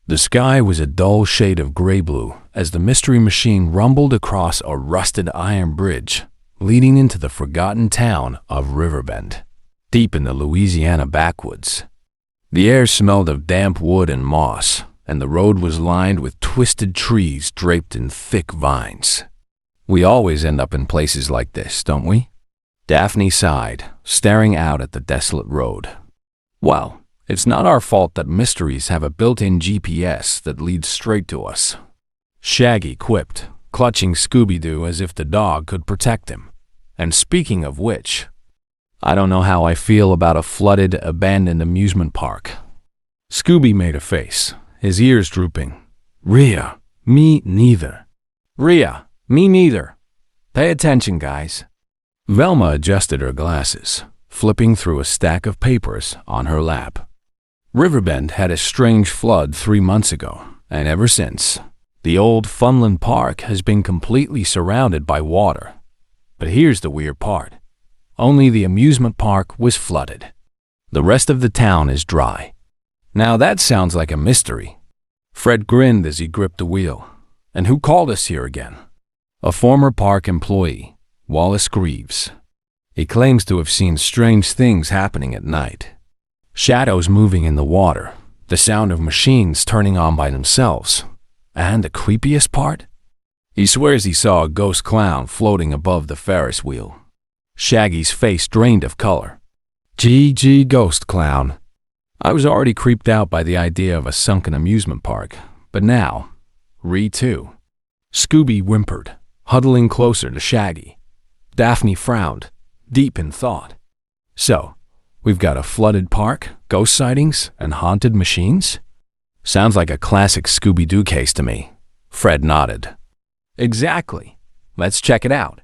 The sky was a dull shade of gray-blue as the mystery machine rumbled across a rusted iron bridge leading into the forgotten town of Riverbend, deep in the Louisiana backwoods. The air smelled of damp wood and moss, and the road was lined with twisted trees draped in thick vines. We always end up in places like this, don't we? Daphne sighed, staring out at the desolate road. Well, it's not our fault that mysteries have a built-in GPS that leads straight to us, Shaggy quipped, clutching Scooby-Doo as if the dog could protect him. And speaking of which, I don't know how I feel about a flooded, abandoned amusement park. Scooby made a face, his ears drooping. Rhea, me neither. Rhea, me neither. Pay attention, guys. Velma adjusted her glasses, flipping through a stack of papers on her lap. Riverbend had a strange flood 3 months ago, and ever since, the old Funland Park has been completely surrounded by water. But here's the weird part. Only the amusement park was flooded. The rest of the town is dry. Now that sounds like a mystery. Fred grinned as he gripped the wheel. And who called us here again? A former park employee, Wallace Greaves. He claims to have seen strange things happening at night. Shadows moving in the water, the sound of machines turning on by themselves, and the creepiest part? He swears he saw a ghost clown floating above the Ferris wheel. Shaggy's face drained of color. GG ghost clown. I was already creeped out by the idea of a sunken amusement park, but now, too. Scooby whimpered, huddling closer to Shaggy. Daphne frowned, deep in thought. So, we've got a flooded park, ghost sightings, and haunted machines? Sounds like a classic Scooby-Doo case to me. Fred nodded. Exactly. Let's check it out.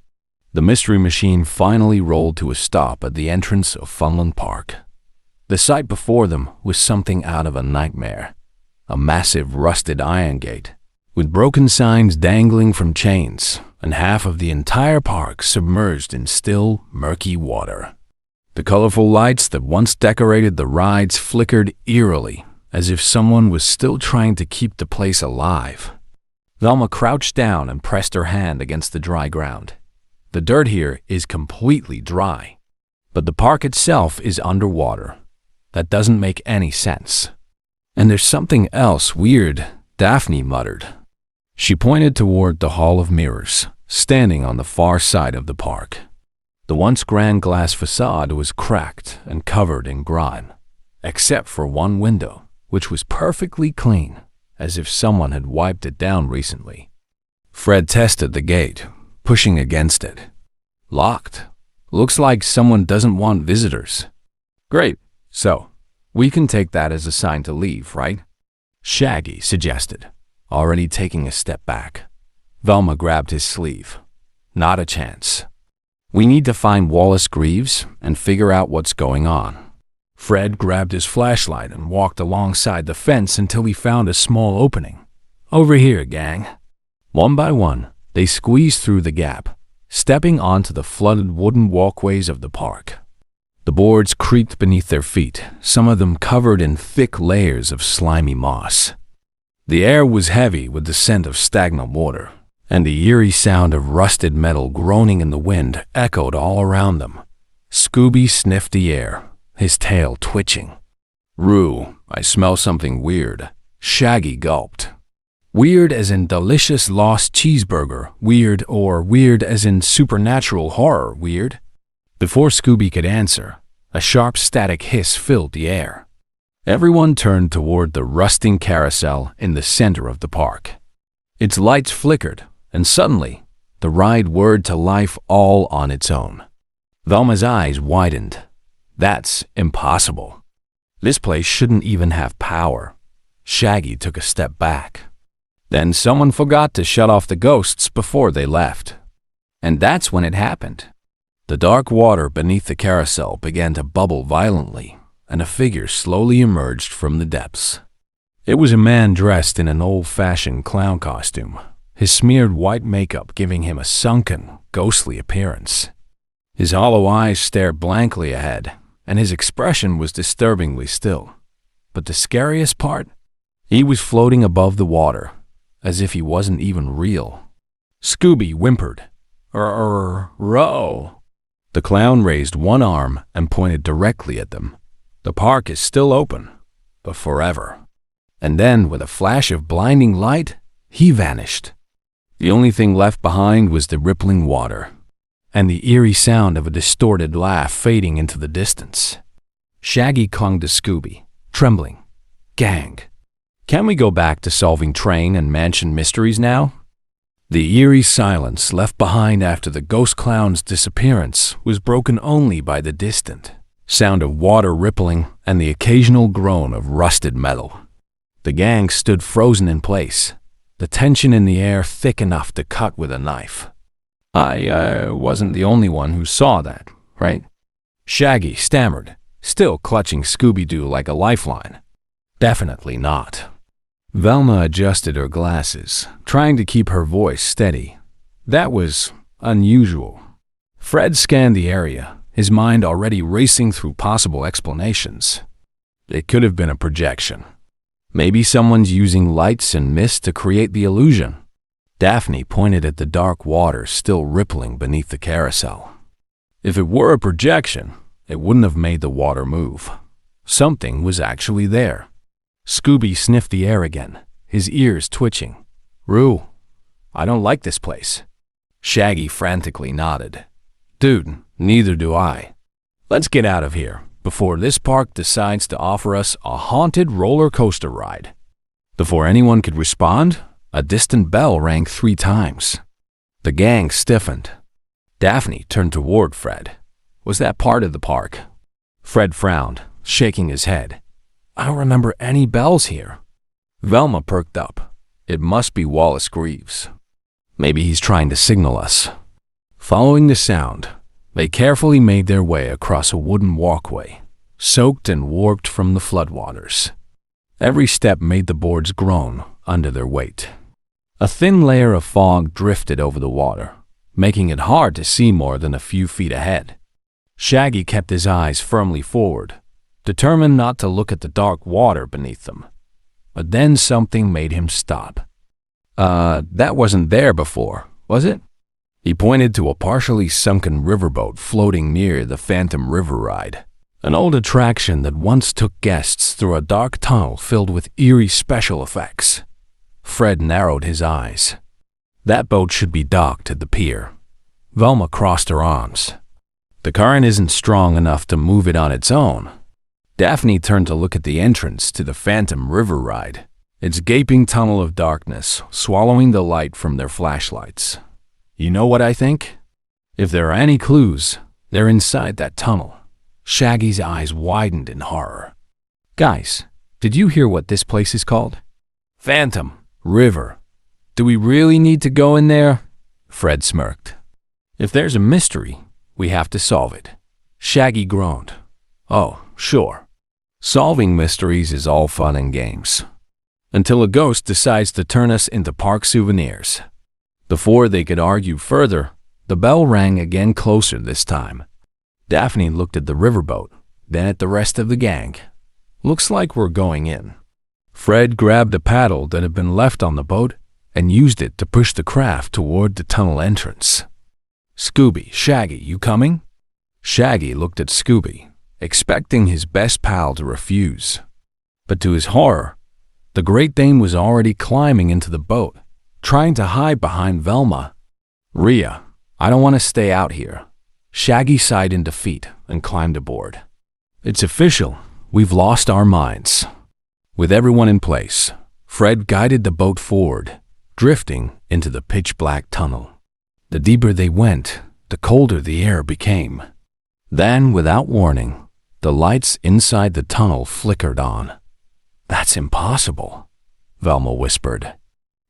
The mystery machine finally rolled to a stop at the entrance of Funland Park. The sight before them was something out of a nightmare. A massive rusted iron gate, with broken signs dangling from chains, and half of the entire park submerged in still, murky water. The colorful lights that once decorated the rides flickered eerily, as if someone was still trying to keep the place alive. Velma crouched down and pressed her hand against the dry ground. The dirt here is completely dry, but the park itself is underwater. That doesn't make any sense. And there's something else weird, Daphne muttered. She pointed toward the Hall of Mirrors, standing on the far side of the park. The once grand glass facade was cracked and covered in grime, except for one window, which was perfectly clean, as if someone had wiped it down recently. Fred tested the gate, pushing against it. Locked. Looks like someone doesn't want visitors. Great. So, we can take that as a sign to leave, right? Shaggy suggested, already taking a step back. Velma grabbed his sleeve. Not a chance. We need to find Wallace Greaves and figure out what's going on. Fred grabbed his flashlight and walked alongside the fence until he found a small opening. Over here, gang. One by one, they squeezed through the gap, stepping onto the flooded wooden walkways of the park. The boards creaked beneath their feet, some of them covered in thick layers of slimy moss. The air was heavy with the scent of stagnant water, and the eerie sound of rusted metal groaning in the wind echoed all around them. Scooby sniffed the air, his tail twitching. Rue, I smell something weird. Shaggy gulped. Weird as in delicious lost cheeseburger weird, or weird as in supernatural horror weird? Before Scooby could answer, a sharp static hiss filled the air. Everyone turned toward the rusting carousel in the center of the park. Its lights flickered, and suddenly, the ride whirred to life all on its own. Velma's eyes widened. That's impossible. This place shouldn't even have power. Shaggy took a step back. Then someone forgot to shut off the ghosts before they left. And that's when it happened. The dark water beneath the carousel began to bubble violently, and a figure slowly emerged from the depths. It was a man dressed in an old-fashioned clown costume, his smeared white makeup giving him a sunken, ghostly appearance. His hollow eyes stared blankly ahead, and his expression was disturbingly still. But the scariest part? He was floating above the water, as if he wasn't even real. Scooby whimpered, "Row." The clown raised one arm and pointed directly at them. "The park is still open, but forever." And then, with a flash of blinding light, he vanished. The only thing left behind was the rippling water, and the eerie sound of a distorted laugh fading into the distance. Shaggy clung to Scooby, trembling. "Gang, can we go back to solving train and mansion mysteries now?" The eerie silence left behind after the ghost clown's disappearance was broken only by the distant sound of water rippling and the occasional groan of rusted metal. The gang stood frozen in place, the tension in the air thick enough to cut with a knife. I wasn't the only one who saw that, right?" Shaggy stammered, still clutching Scooby-Doo like a lifeline. "Definitely not." Velma adjusted her glasses, trying to keep her voice steady. That was unusual. Fred scanned the area, his mind already racing through possible explanations. It could have been a projection. Maybe someone's using lights and mist to create the illusion. Daphne pointed at the dark water still rippling beneath the carousel. If it were a projection, it wouldn't have made the water move. Something was actually there. Scooby sniffed the air again, his ears twitching. "Roo, I don't like this place." Shaggy frantically nodded. "Dude, neither do I. Let's get out of here before this park decides to offer us a haunted roller coaster ride." Before anyone could respond, a distant bell rang 3 times. The gang stiffened. Daphne turned toward Fred. Was that part of the park? Fred frowned, shaking his head. "I don't remember any bells here." Velma perked up. It must be Wallace Greaves. Maybe he's trying to signal us. Following the sound, they carefully made their way across a wooden walkway, soaked and warped from the floodwaters. Every step made the boards groan under their weight. A thin layer of fog drifted over the water, making it hard to see more than a few feet ahead. Shaggy kept his eyes firmly forward, determined not to look at the dark water beneath them. But then something made him stop. That wasn't there before, was it?" He pointed to a partially sunken riverboat floating near the Phantom River Ride, an old attraction that once took guests through a dark tunnel filled with eerie special effects. Fred narrowed his eyes. That boat should be docked at the pier. Velma crossed her arms. The current isn't strong enough to move it on its own. Daphne turned to look at the entrance to the Phantom River Ride, its gaping tunnel of darkness swallowing the light from their flashlights. "You know what I think? If there are any clues, they're inside that tunnel." Shaggy's eyes widened in horror. "Guys, did you hear what this place is called? Phantom River. Do we really need to go in there?" Fred smirked. "If there's a mystery, we have to solve it." Shaggy groaned. "Oh, sure. Solving mysteries is all fun and games. Until a ghost decides to turn us into park souvenirs." Before they could argue further, the bell rang again, closer this time. Daphne looked at the riverboat, then at the rest of the gang. "Looks like we're going in." Fred grabbed a paddle that had been left on the boat and used it to push the craft toward the tunnel entrance. "Scooby, Shaggy, you coming?" Shaggy looked at Scooby, expecting his best pal to refuse. But to his horror, the Great Dane was already climbing into the boat, trying to hide behind Velma. "Rhea, I don't want to stay out here." Shaggy sighed in defeat and climbed aboard. "It's official. We've lost our minds." With everyone in place, Fred guided the boat forward, drifting into the pitch-black tunnel. The deeper they went, the colder the air became. Then, without warning, the lights inside the tunnel flickered on. "That's impossible," Velma whispered.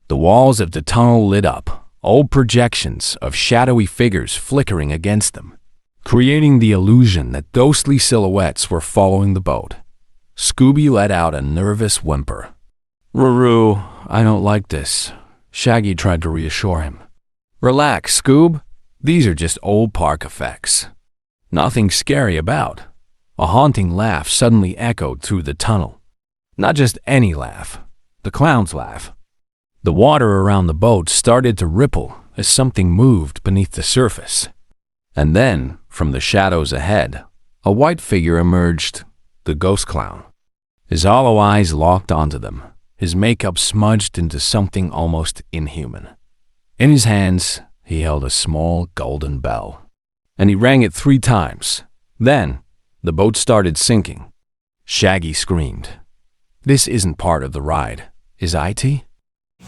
The walls of the tunnel lit up, old projections of shadowy figures flickering against them, creating the illusion that ghostly silhouettes were following the boat. Scooby let out a nervous whimper. "Roo, I don't like this." Shaggy tried to reassure him. "Relax, Scoob. These are just old park effects. Nothing scary about." A haunting laugh suddenly echoed through the tunnel. Not just any laugh. The clowns laugh. The water around the boat started to ripple as something moved beneath the surface. And then, from the shadows ahead, a white figure emerged, the ghost clown. His hollow eyes locked onto them, his makeup smudged into something almost inhuman. In his hands, he held a small golden bell, and he rang it 3 times. Then, the boat started sinking. Shaggy screamed. "This isn't part of the ride, is it?"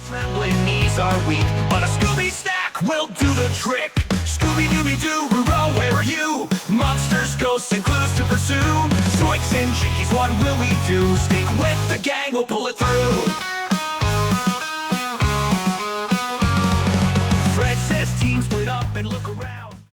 Trembling knees are weak, but a Scooby snack will do the trick. Scooby-Doo, Roo, where are you? Monsters, ghosts, and clues to pursue. Zoinks and Jinkies, what will we do? Stick with the gang, we'll pull it through.